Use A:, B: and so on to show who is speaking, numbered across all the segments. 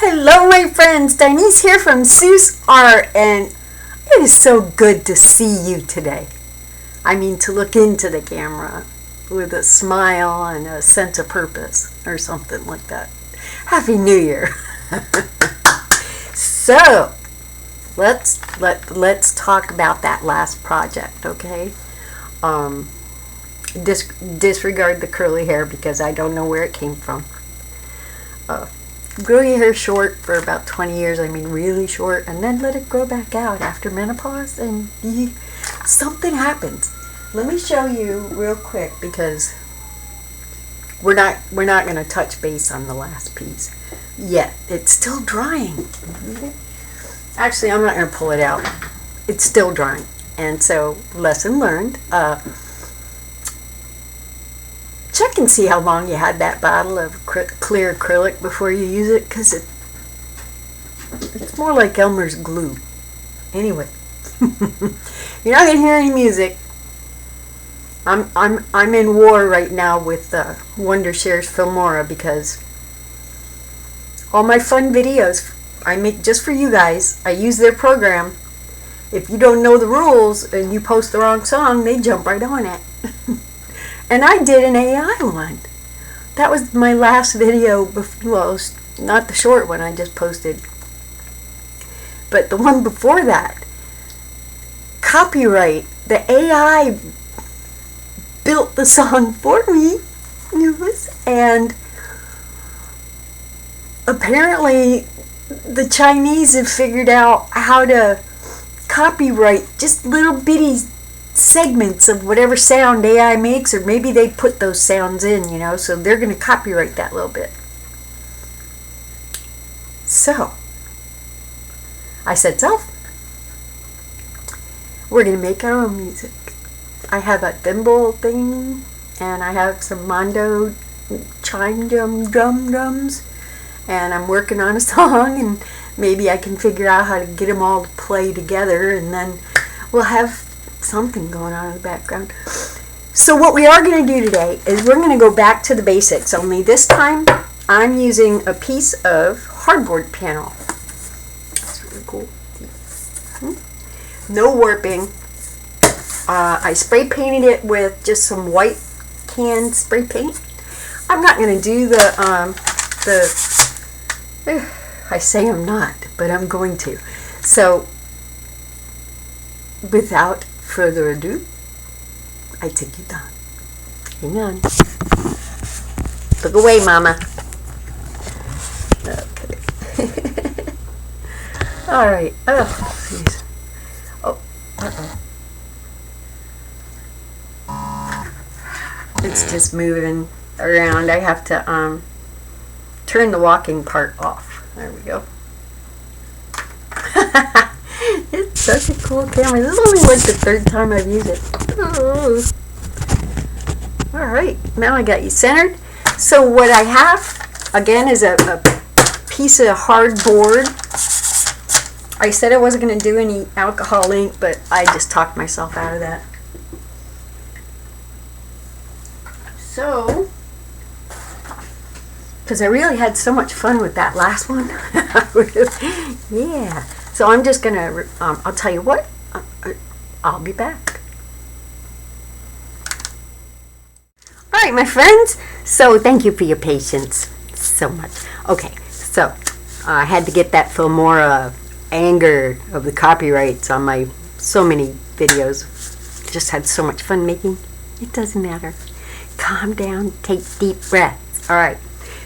A: Hello my friends, Denise here from Seuss Art, and it is so good to see you today. I mean, to look into the camera with a smile and a sense of purpose or something like that. Happy New Year. So let's talk about that last project, okay? Disregard the curly hair because I don't know where it came from. Grow your hair short for about 20 years, I mean really short, and then let it grow back out after menopause, and something happens. Let me show you real quick because we're not going to touch base on the last piece yet. It's still drying. Actually, I'm not going to pull it out. It's still drying, and so lesson learned. Check and see how long you had that bottle of clear acrylic before you use it, because it's more like Elmer's glue. Anyway, you're not gonna hear any music. I'm in war right now with Wondershare's Filmora because all my fun videos I make just for you guys, I use their program. If you don't know the rules and you post the wrong song, they jump right on it. And I did an AI one. That was my last video, well, not the short one I just posted, but the one before that. Copyright. The AI built the song for me. And apparently the Chinese have figured out how to copyright just little bitty segments of whatever sound AI makes, or maybe they put those sounds in, so they're going to copyright that little bit. So I said, we're going to make our own music. I have a thimble thing, and I have some Mondo chime drums, and I'm working on a song, and maybe I can figure out how to get them all to play together, and then we'll have something going on in the background. So what we are going to do today is we're going to go back to the basics, only this time I'm using a piece of hardboard panel. That's really cool. No warping. I spray painted it with just some white can spray paint. I'm not going to do I say I'm not, but I'm going to. So without further ado, I take you down. Hang on. Look away, Mama. Okay. All right. Oh, jeez. Oh, it's just moving around. I have to turn the walking part off. There we go. It's such a cool camera. This is only like the third time I've used it. Oh. Alright, now I got you centered. So what I have, again, is a piece of hardboard. I said I wasn't going to do any alcohol ink, but I just talked myself out of that. So, because I really had so much fun with that last one. Yeah. So I'm just going to, I'll tell you what, I'll be back. All right, my friends. So thank you for your patience so much. Okay, so I had to get that Filmora anger of the copyrights on my so many videos. Just had so much fun making. It doesn't matter. Calm down, take deep breaths. All right.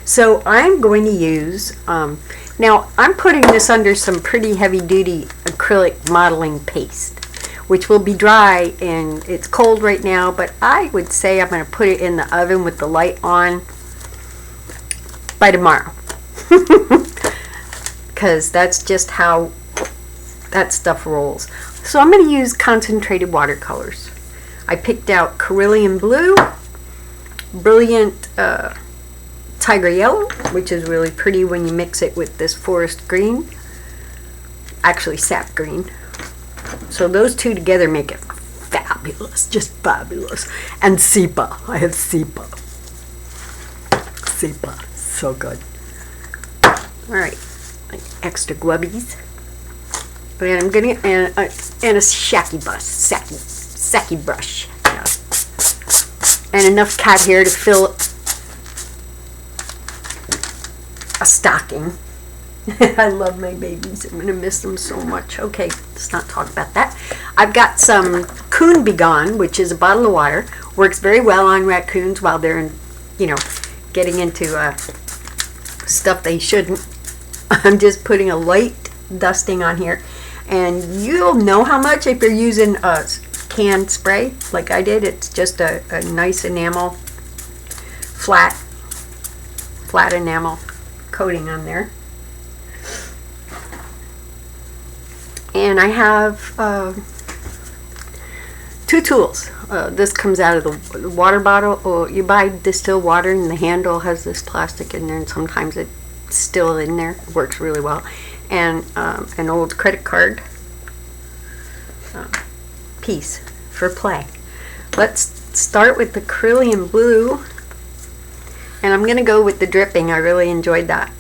A: So I'm going to use, now I'm putting this under some pretty heavy-duty acrylic modeling paste, which will be dry, and it's cold right now, but I would say I'm going to put it in the oven with the light on by tomorrow. Because that's just how that stuff rolls. So I'm going to use concentrated watercolors. I picked out Cerulean Blue, Brilliant Tiger Yellow, which is really pretty when you mix it with this forest green, actually sap green. So those two together make it fabulous, just fabulous. And sepia, I have sepia, so good. All right, like extra grubbies. And I'm gonna and a Saki brush, yeah. And enough cat hair to fill a stocking. I love my babies. I'm gonna miss them so much. Okay, let's not talk about that. I've got some Coon Begone, which is a bottle of water. Works very well on raccoons while they're in, getting into stuff they shouldn't. I'm just putting a light dusting on here, and you'll know how much if you're using a canned spray like I did. It's just a nice enamel, flat enamel coating on there. And I have two tools. This comes out of the water bottle, or you buy distilled water and the handle has this plastic in there, and sometimes it's still in there. It works really well. And an old credit card piece for play. Let's start with the Acrylic blue, and I'm going to go with the dripping. I really enjoyed that.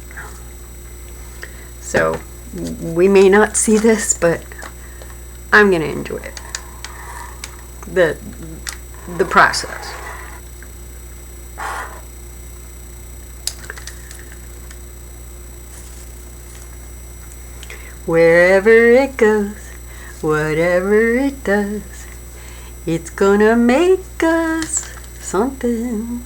A: So we may not see this, but I'm going to enjoy it. The process. Wherever it goes, whatever it does, it's gonna make us something.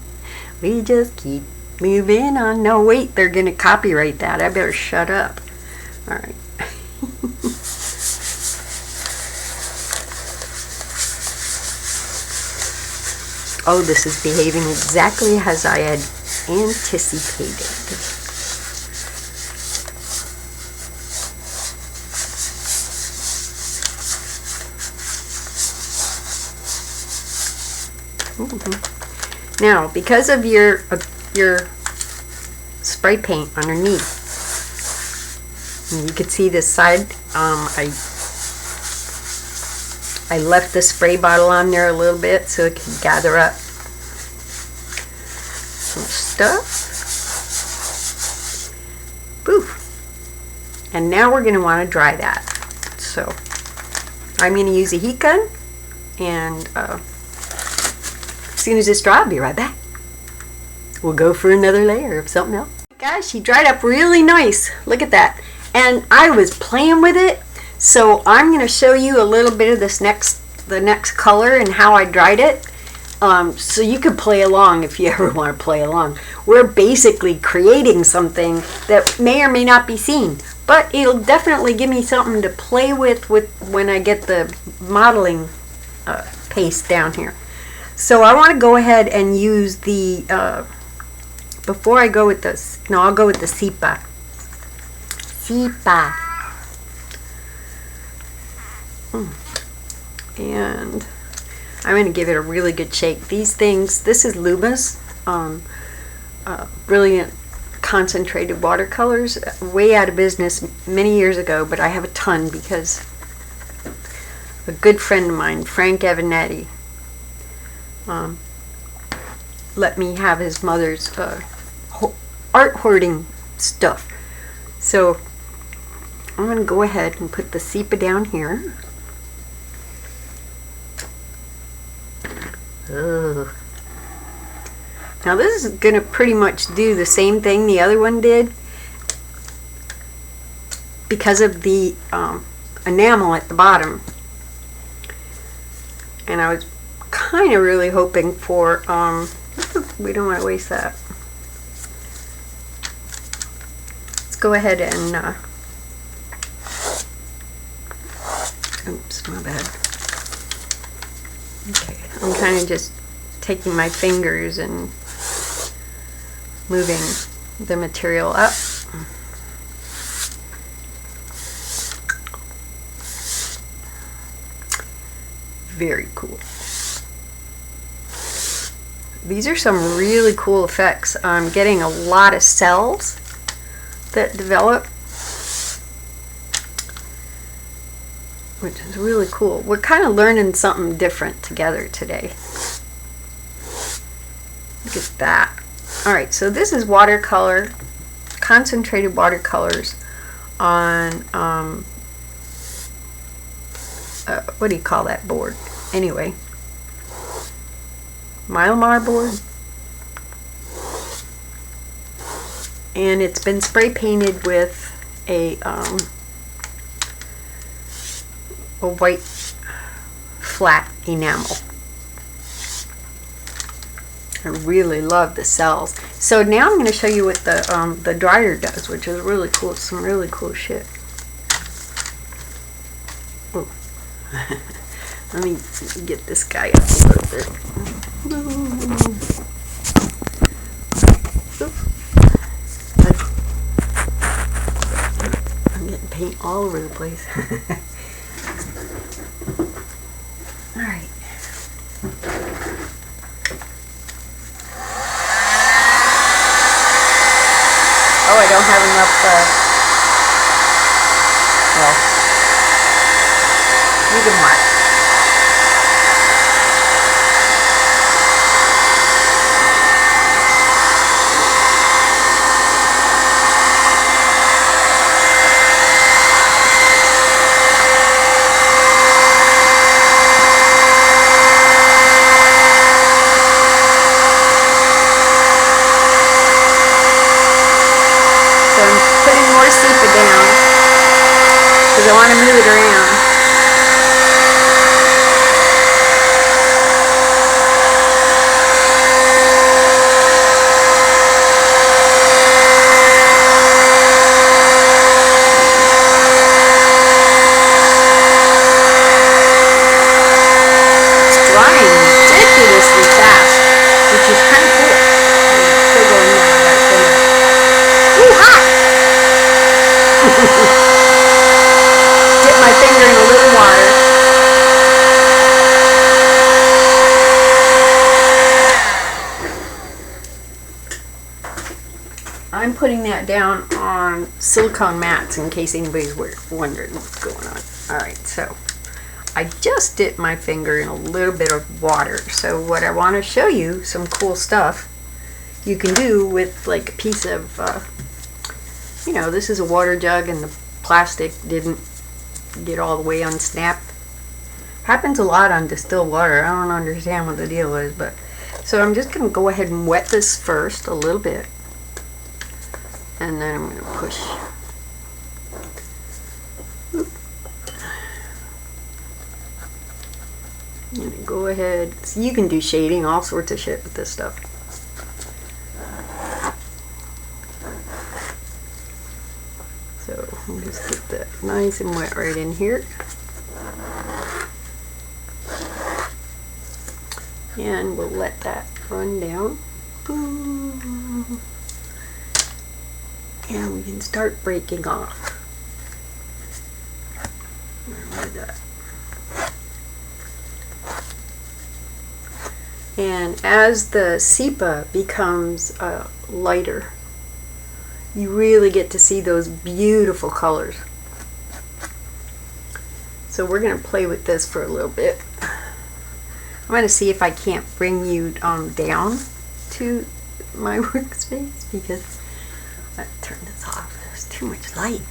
A: We just keep moving on. No, wait, they're gonna copyright that. I better shut up. All right. Oh, this is behaving exactly as I had anticipated. Now, because of your spray paint underneath, you can see this side. I left the spray bottle on there a little bit so it can gather up some stuff. Poof. And now we're going to want to dry that. So I'm going to use a heat gun, and as soon as it's dry, I'll be right back. We'll go for another layer of something else. Guys, she dried up really nice. Look at that. And I was playing with it. So I'm going to show you a little bit of the next color and how I dried it. So you could play along if you ever want to play along. We're basically creating something that may or may not be seen, but it'll definitely give me something to play with when I get the modeling paste down here. So I want to go ahead and use the, before I go with this, no, I'll go with the Sepia. And I'm going to give it a really good shake. These things, this is Luma's brilliant concentrated watercolors, way out of business many years ago, but I have a ton because a good friend of mine, Frank Evanetti, let me have his mother's art hoarding stuff. So I'm going to go ahead and put the Sepia down here. Ugh. Now this is going to pretty much do the same thing the other one did because of the enamel at the bottom. And I was kind of really hoping for, we don't want to waste that. Let's go ahead and, oops, my bad. Okay, I'm kind of just taking my fingers and moving the material up. Very cool. These are some really cool effects. I'm getting a lot of cells that develop, which is really cool. We're kind of learning something different together today. Look at that. Alright, so this is watercolor, concentrated watercolors on what do you call that board? Anyway, Mylar board. And it's been spray painted with a white flat enamel. I really love the cells. So now I'm going to show you what the dryer does, which is really cool. It's some really cool shit. Ooh. Let me get this guy up a little bit. I'm getting paint all over the place. All right. Oh, I don't have enough, well, you can mark. Because I want to move it around. It's drying ridiculously fast, which is kind of cool. It's still going on. Ooh, hot! Dip my finger in a little water. I'm putting that down on silicone mats in case anybody's wondering what's going on. Alright, so I just dipped my finger in a little bit of water. So what I want to show you, some cool stuff you can do with like a piece of, you know, this is a water jug and the plastic didn't get all the way unsnapped. Happens a lot on distilled water. I don't understand what the deal is, but so I'm just going to go ahead and wet this first a little bit, and then I'm going to push. Oop. I'm going to go ahead. So you can do shading, all sorts of shit with this stuff. So I'll just get that nice and wet right in here. And we'll let that run down. Boom. And we can start breaking off. Where did that? And as the sepia becomes lighter, you really get to see those beautiful colors. So we're going to play with this for a little bit. I'm going to see if I can't bring you down to my workspace, because I'll turn this off. There's too much light.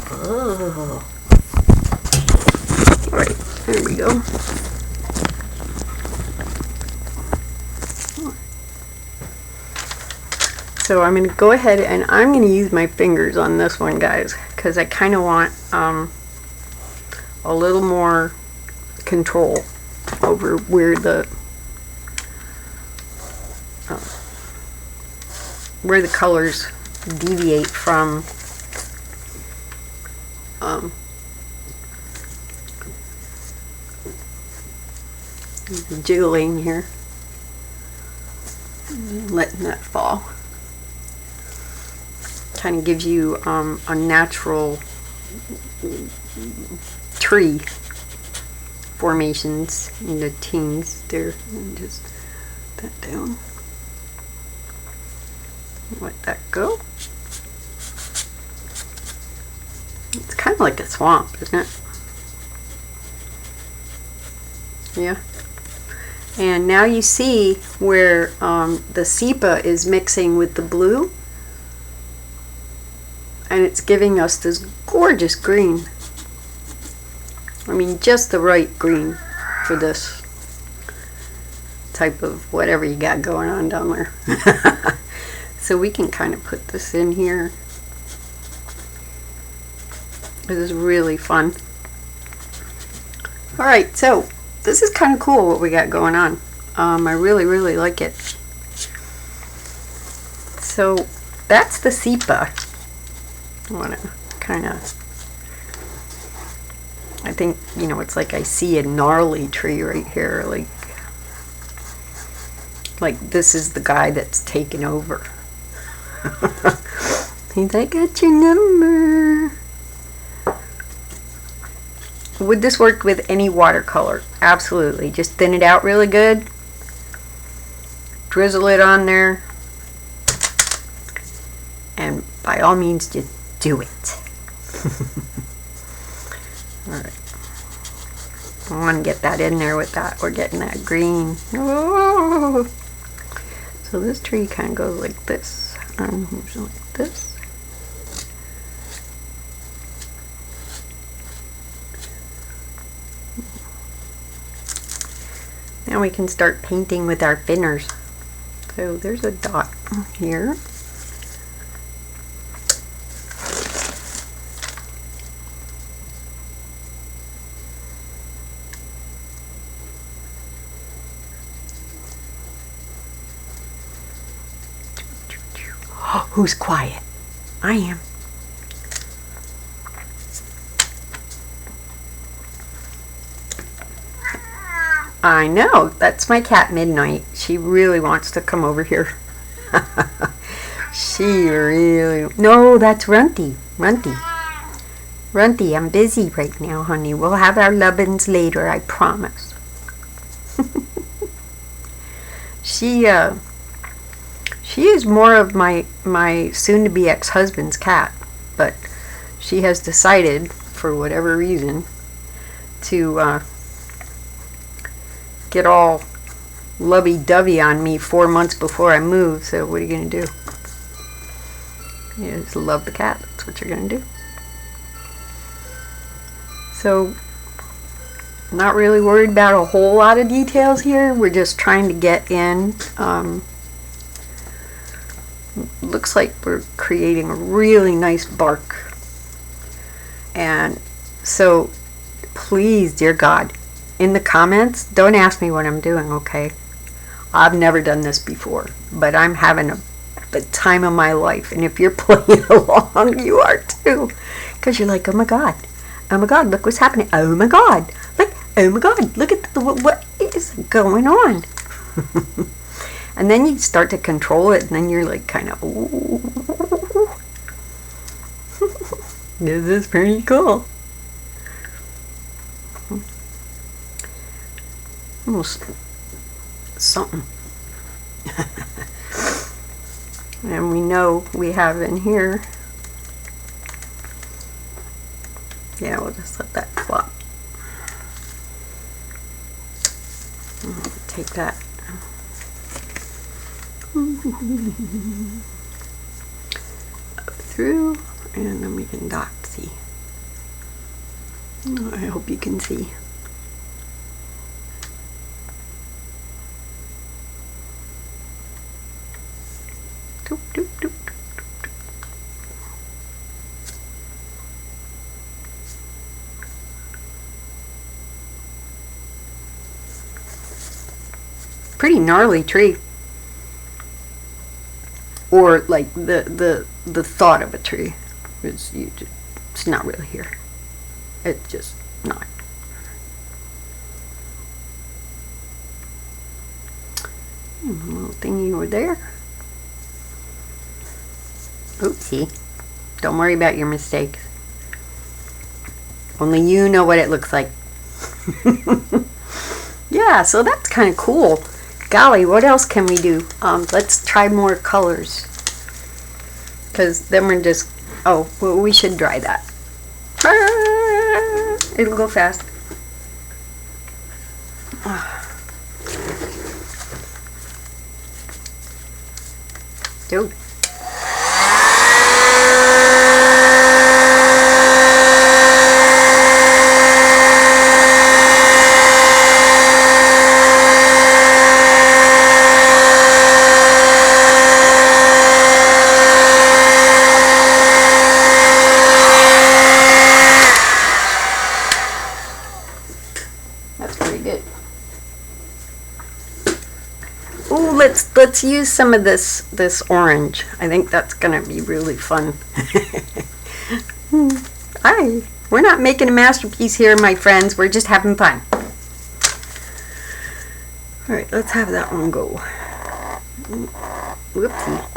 A: Oh. Alright, there we go. So I'm going to go ahead and I'm going to use my fingers on this one, guys, because I kind of want a little more control over where the colors deviate from jiggling here, letting that fall. Kind of gives you a natural tree formations in the tings there. And just put that down. Let that go. It's kind of like a swamp, isn't it? Yeah. And now you see where the sepia is mixing with the blue. and it's giving us this gorgeous green. I mean, just the right green for this type of whatever you got going on down there. So we can kind of put this in here. This is really fun. Alright, so this is kind of cool what we got going on. I really, really like it. So that's the sepia. I want to kind of, I think, you know, it's like I see a gnarly tree right here. Like this is the guy that's taken over. He's like, I got your number. Would this work with any watercolor? Absolutely. Just thin it out really good. Drizzle it on there. And by all means, just do it. Alright. I want to get that in there with that. We're getting that green. Oh. So this tree kind of goes like this. Moves like this. Now we can start painting with our thinners. So there's a dot here. Who's quiet? I am. I know, that's my cat Midnight. She really wants to come over here. She really... No, that's Runty. Runty. Runty, I'm busy right now, honey. We'll have our lovin's later, I promise. She is more of my soon-to-be ex-husband's cat, but she has decided, for whatever reason, to get all lovey-dovey on me 4 months before I move. So what are you gonna do? You just love the cat. That's what you're gonna do. So, not really worried about a whole lot of details here. We're just trying to get in. Looks like we're creating a really nice bark. And so, please, dear God, in the comments, don't ask me what I'm doing, okay? I've never done this before, but I'm having the time of my life. And if you're playing along, you are too. Because you're like, oh my God, look what's happening. Oh my God, look, oh my God, look at what is going on. And then you start to control it, and then you're like kind of, ooh. This is pretty cool. Almost something. And we know we have in here. Yeah, we'll just let that flop. Take that. Up through, and then we can dot see. I hope you can see. Doop, doop, doop, doop, doop. Pretty gnarly tree. Or like the thought of a tree. It's not really here. It's just not. Little thingy over there. Oopsie. Don't worry about your mistakes. Only you know what it looks like. Yeah, so that's kind of cool. Golly, what else can we do? Let's try more colors. Because then we're just... Oh, well, we should dry that. It'll go fast. Dude. let's use some of this orange. I think that's gonna be really fun. We're not making a masterpiece here, my friends. We're just having fun. All right, let's have that one go. Whoopsie.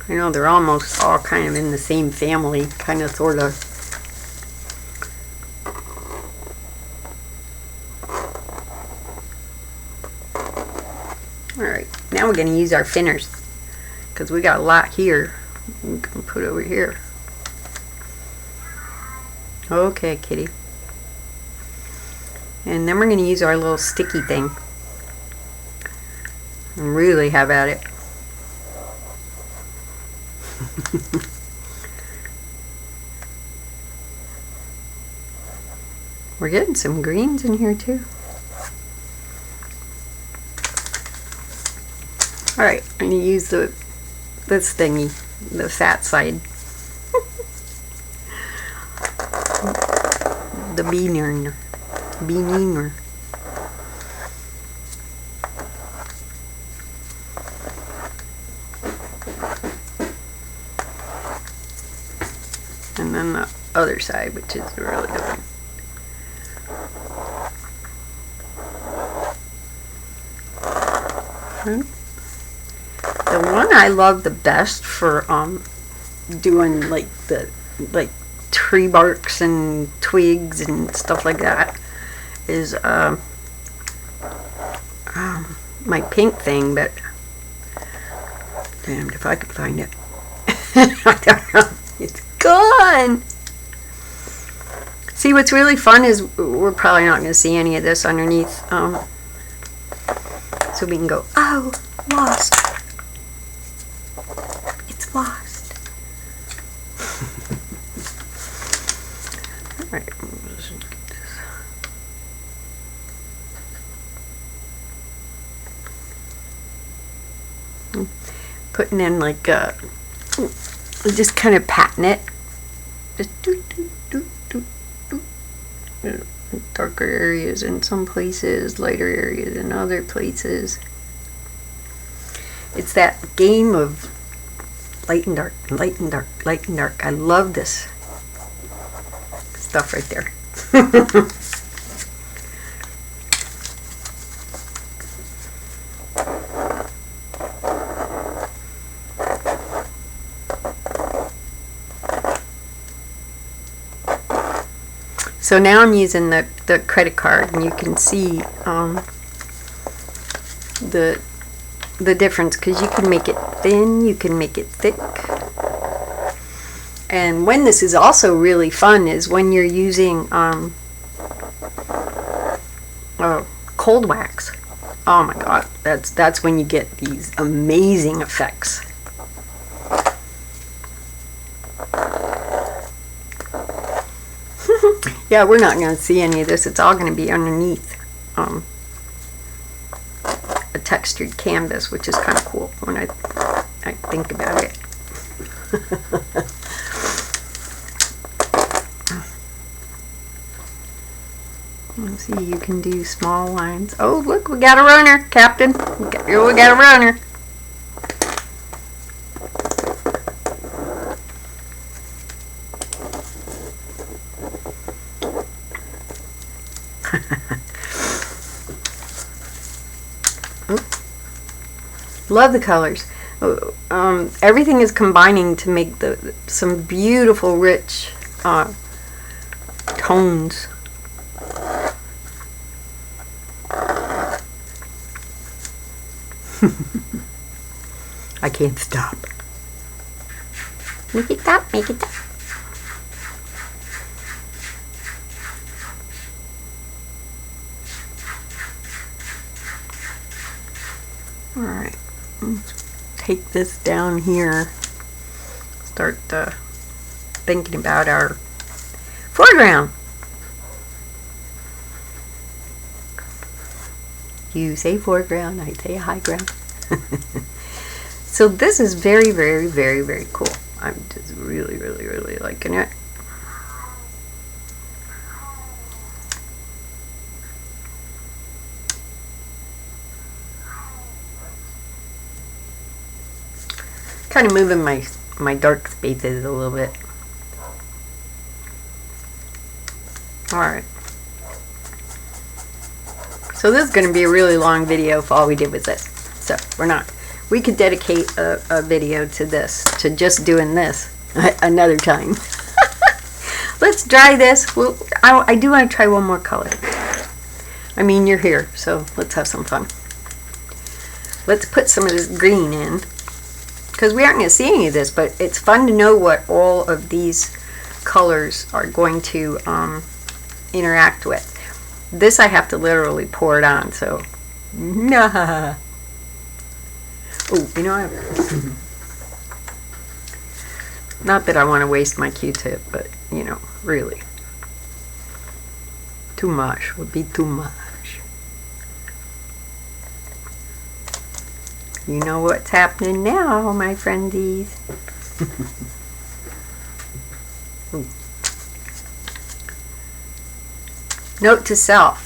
A: I know they're almost all kind of in the same family, kind of, sort of. Alright, now we're going to use our thinners, because we got a lot here. We can put over here. Okay, kitty. And then we're going to use our little sticky thing. And really have at it. We're getting some greens in here too. Alright, I'm going to use this thingy, the fat side. The beaner. And then the other side, which is really good. The one I love the best for doing like tree barks and twigs and stuff like that is my pink thing, but damned if I could find it. I don't know. It's gone. See, what's really fun is we're probably not going to see any of this underneath, so we can go, oh, lost. It's lost. All right, let's get this. Putting in like just kind of patting it. Just darker areas in some places, lighter areas in other places. It's that game of light and dark, light and dark, light and dark. I love this stuff right there. So now I'm using the credit card, and you can see the difference, because you can make it thin, you can make it thick. And when this is also really fun is when you're using cold wax. Oh my god, that's when you get these amazing effects. Yeah, we're not going to see any of this. It's all going to be underneath a textured canvas, which is kind of cool when I think about it. Let's see, you can do small lines. Oh, look, we got a runner, Captain. We got a runner. Love the colors. Everything is combining to make some beautiful, rich tones. I can't stop. Make it stop, make it stop. Alright, let's take this down here. Start thinking about our foreground. You say foreground, I say high ground. So this is very, very, very, very cool. I'm just really, really, really liking it. Kind of moving my dark spaces a little bit. Alright. So this is going to be a really long video if all we did was this. So we're not. We could dedicate a video to this, to just doing this another time. Let's dry this. Well, I do want to try one more color. I mean, you're here, so let's have some fun. Let's put some of this green in, because we aren't going to see any of this, but it's fun to know what all of these colors are going to interact with. This I have to literally pour it on, so nah. Oh, you know, not that I want to waste my Q-tip, but you know, really, too much would be too much. You know what's happening now, my friendies. Note to self.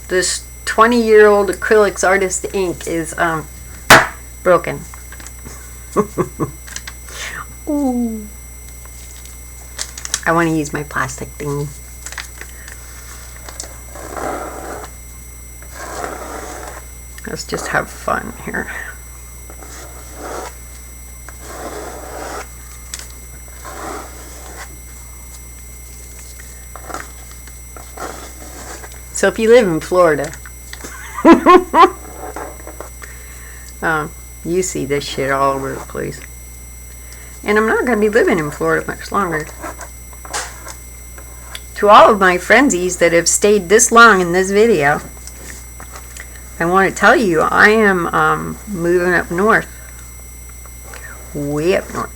A: This 20-year-old Acrylics Artist ink is broken. Ooh. I want to use my plastic thingy. Let's just have fun here. So if you live in Florida, you see this shit all over the place. And I'm not going to be living in Florida much longer. To all of my friendsies that have stayed this long in this video, I want to tell you I am moving up north. Way up north.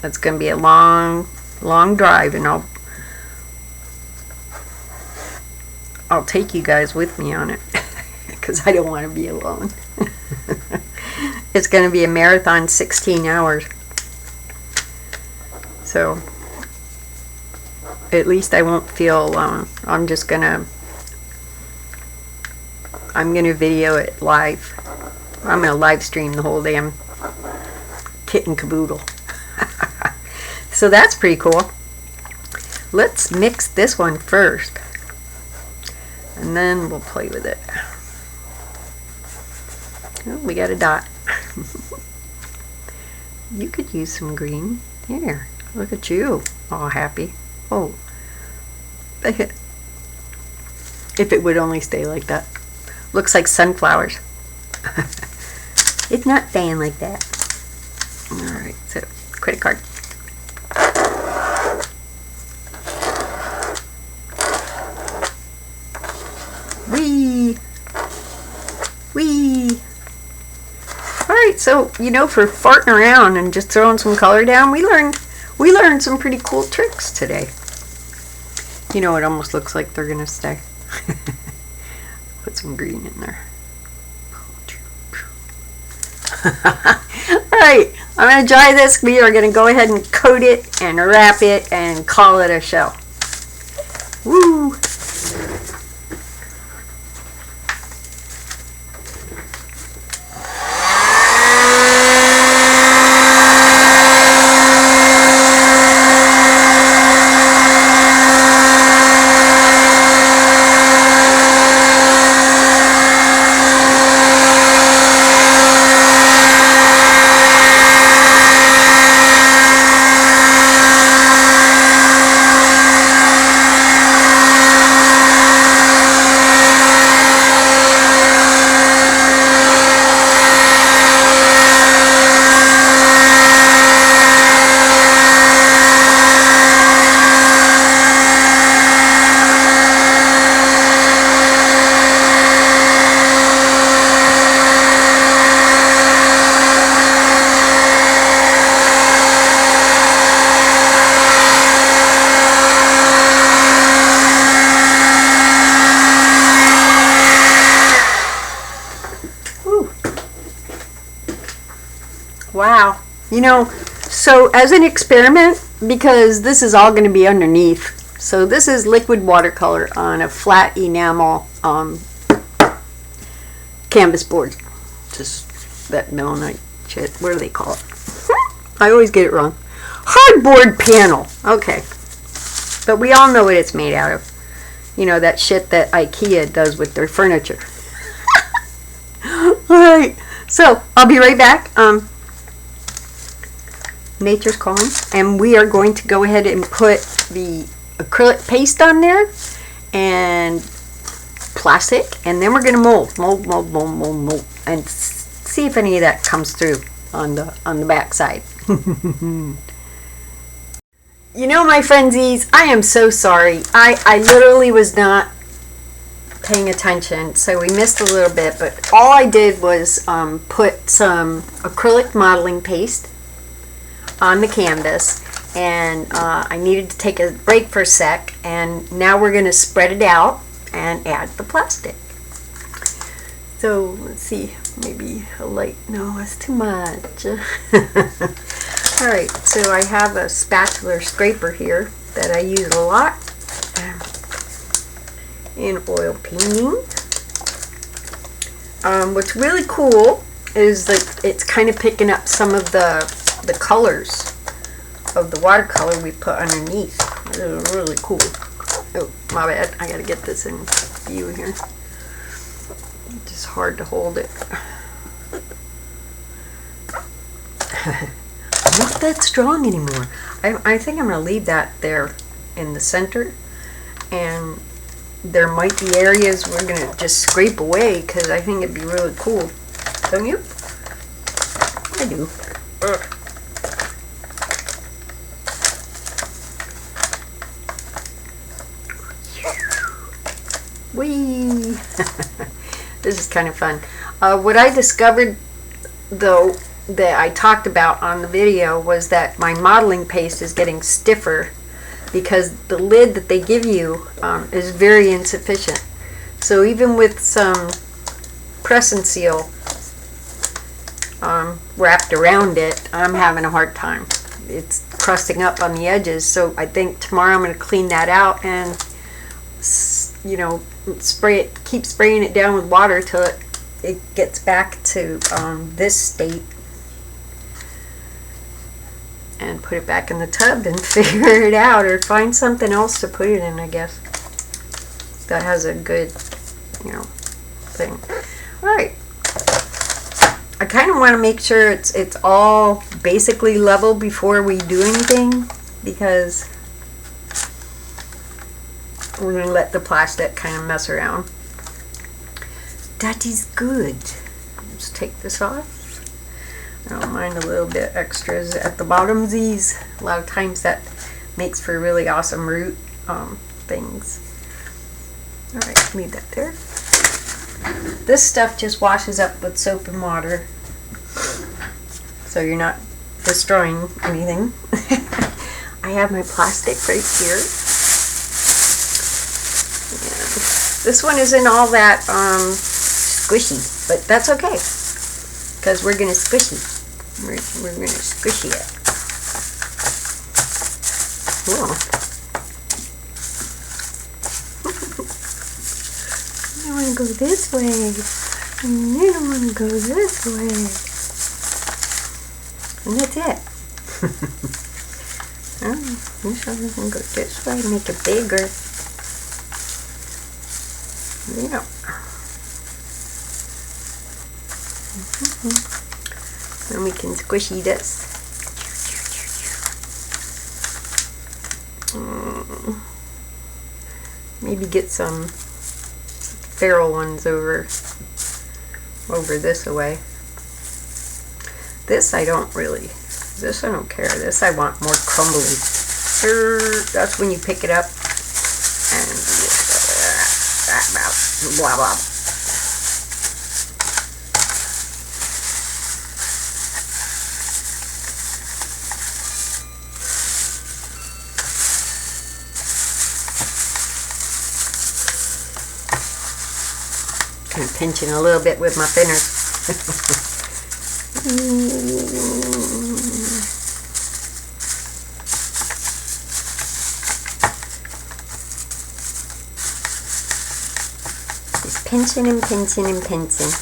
A: That's going to be a long drive, and I'll take you guys with me on it because I don't want to be alone. It's going to be a marathon 16 hours. So at least I won't feel alone. I'm going to video it live. I'm going to live stream the whole damn kit and caboodle. So that's pretty cool. Let's mix this one first, and then we'll play with it. Oh, we got a dot. You could use some green. Here, look at you, all happy. Oh, if it would only stay like that. Looks like sunflowers. It's not staying like that. Alright, so credit card. Wee. Alright, so you know, for farting around and just throwing some color down, we learned some pretty cool tricks today. You know, it almost looks like they're gonna stay. Put some green in there. Alright, I'm gonna dry this. We are gonna go ahead and coat it and wrap it and call it a show. Woo! Wow. You know, so as an experiment, because this is all going to be underneath, so this is liquid watercolor on a flat enamel canvas board. Just that melanite shit, what do they call it? I always get it wrong. Hardboard panel. Okay. But we all know what it's made out of. You know, that shit that IKEA does with their furniture. Alright. So, I'll be right back. Nature's calling. And we are going to go ahead and put the acrylic paste on there. And plastic. And then we're going to mold. Mold. And see if any of that comes through on the back side. You know, my friendsies, I am so sorry. I literally was not paying attention, so we missed a little bit, but all I did was put some acrylic modeling paste on the canvas, and I needed to take a break for a sec, and now we're going to spread it out and add the plastic. So let's see, maybe a light, no, that's too much. Alright, so I have a spatula scraper here that I use a lot in oil painting. What's really cool is that it's kind of picking up some of the colors of the watercolor we put underneath. It's really cool. Oh, my bad. I gotta get this in view here. It's just hard to hold it. Not that strong anymore. I think I'm going to leave that there in the center, and there might be areas we're going to just scrape away because I think it'd be really cool. Don't you? I do. Whee! This is kind of fun. What I discovered, though, that I talked about on the video was that my modeling paste is getting stiffer because the lid that they give you is very insufficient. So even with some press and seal wrapped around it, I'm having a hard time. It's crusting up on the edges, so I think tomorrow I'm going to clean that out and, you know, keep spraying it down with water till it gets back to this state, and put it back in the tub and figure it out, or find something else to put it in, I guess, that has a good, you know, thing. Alright, I kind of want to make sure it's all basically level before we do anything, because we're going to let the plastic kind of mess around. That is good. Let's take this off. I don't mind a little bit extras at the bottomsies. A lot of times that makes for really awesome root things. Alright, leave that there. This stuff just washes up with soap and water, so you're not destroying anything. I have my plastic right here. And this one isn't all that squishy, but that's okay, because we're going to squishy. We're going to squishy it. Cool. I want to go this way. And then I want to go this way. And that's it. Oh, this one doesn't go this way. Make it bigger. Yeah. And we can squishy this. Maybe get some feral ones over this away. This I don't really. This I don't care. This I want more crumbly. That's when you pick it up and blah blah. I'm pinching a little bit with my fingers. Just pinching and pinching and pinching.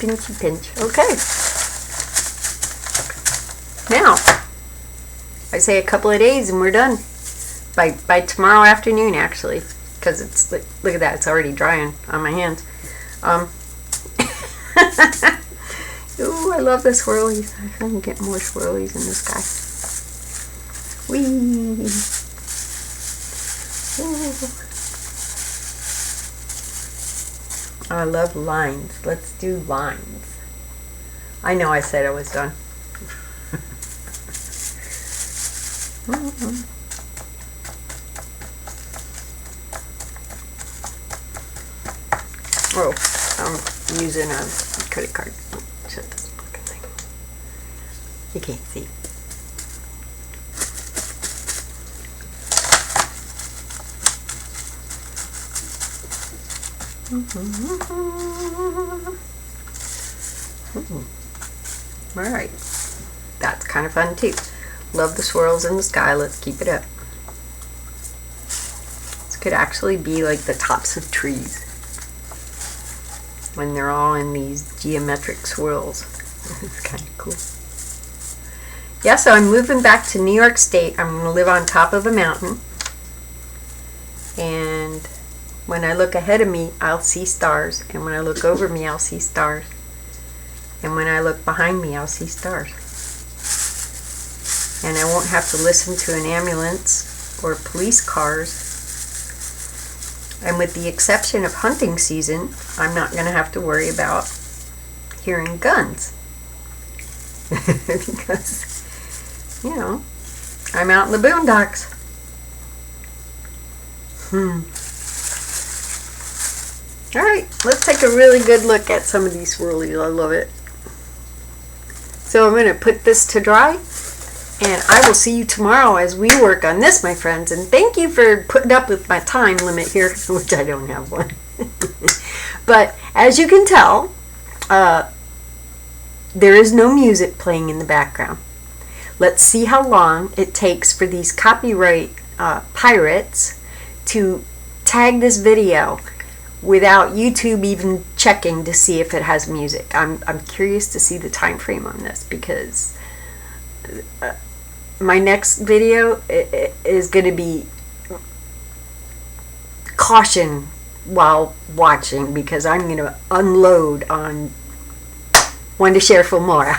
A: pinchy pinch. Okay. Now, I say a couple of days and we're done. By tomorrow afternoon, actually, because it's look at that, it's already drying on my hands. Ooh, I love the swirlies. I can get more swirlies in the sky. Whee! Ooh. I love lines. Let's do lines. I know I said I was done. Oh, I'm using a credit card. Shut this fucking thing. You can't see. All right, that's kind of fun too. Love the swirls in the sky. Let's keep it up. This could actually be like the tops of trees when they're all in these geometric swirls. It's kind of cool. Yeah, so I'm moving back to New York State. I'm going to live on top of a mountain. And when I look ahead of me, I'll see stars. And when I look over me, I'll see stars. And when I look behind me, I'll see stars. And I won't have to listen to an ambulance or police cars. And with the exception of hunting season, I'm not going to have to worry about hearing guns. Because, you know, I'm out in the boondocks. Alright, let's take a really good look at some of these swirlies. I love it. So I'm going to put this to dry. And I will see you tomorrow as we work on this, my friends. And thank you for putting up with my time limit here, which I don't have one. But as you can tell, there is no music playing in the background. Let's see how long it takes for these copyright pirates to tag this video without YouTube even checking to see if it has music. I'm curious to see the time frame on this, because my next video is going to be caution while watching, because I'm going to unload on one to share for more.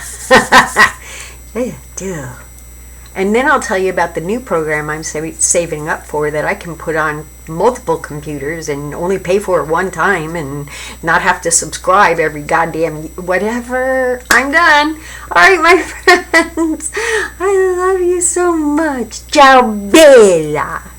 A: Yeah. And then I'll tell you about the new program I'm saving up for that I can put on multiple computers and only pay for it one time and not have to subscribe every goddamn whatever. I'm done. All right, my friends. I love you so much. Ciao, Bella.